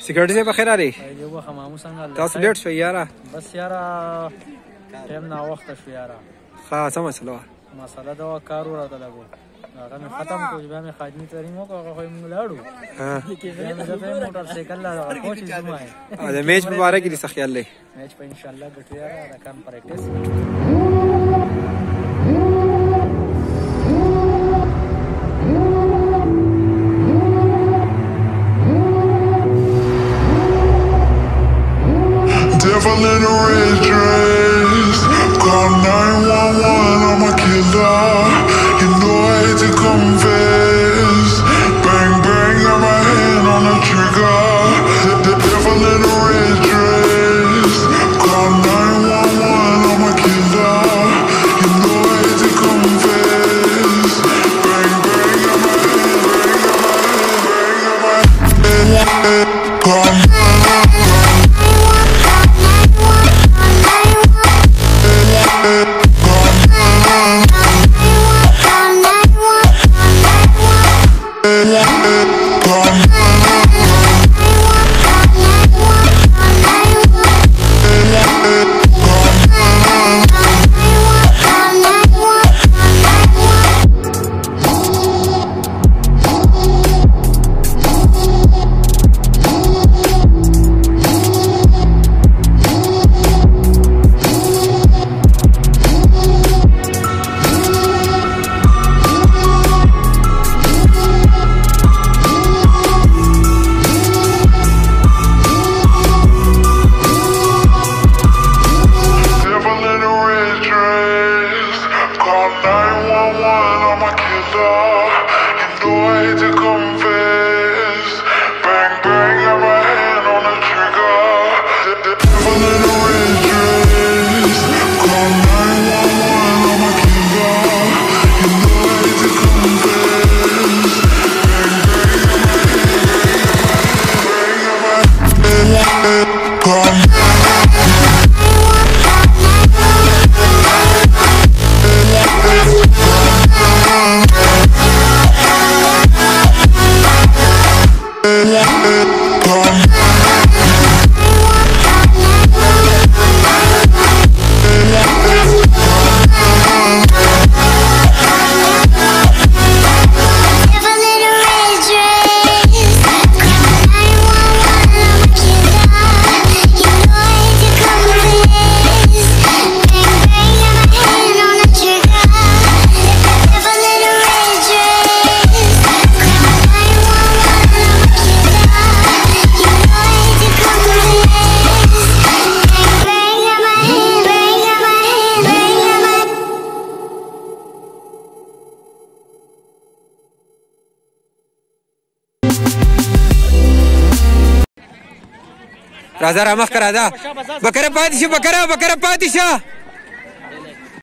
سیکورټي صاحب بخیر علي دی وخه مامو څنګه تاسو لیټ شوئ یاره بس یاره ټایم ناوخته شو یاره ښه څه مسله وه مسله دا وه کار وراته لګو هغه مې ختم کړو بیا مې خادمي تریم وکړو هغه خو یې مونږ لاړو بیا مې دته یې موټر سایکل لا کوچ زما د میچ په باره کې دې څه خیال دی میچ په انشاءالله ګټو یاره دا کم پریکټس Devil in a red dress, call 911, I'm a killer. You know I hate to confess. Bang bang, got my hand on the trigger. The devil in a red dress, call 911, I'm a killer. You know I hate to confess. Bang bang, got my hand, call راځه را مخکې راځه بکره پاتې شه بکره پاتې شه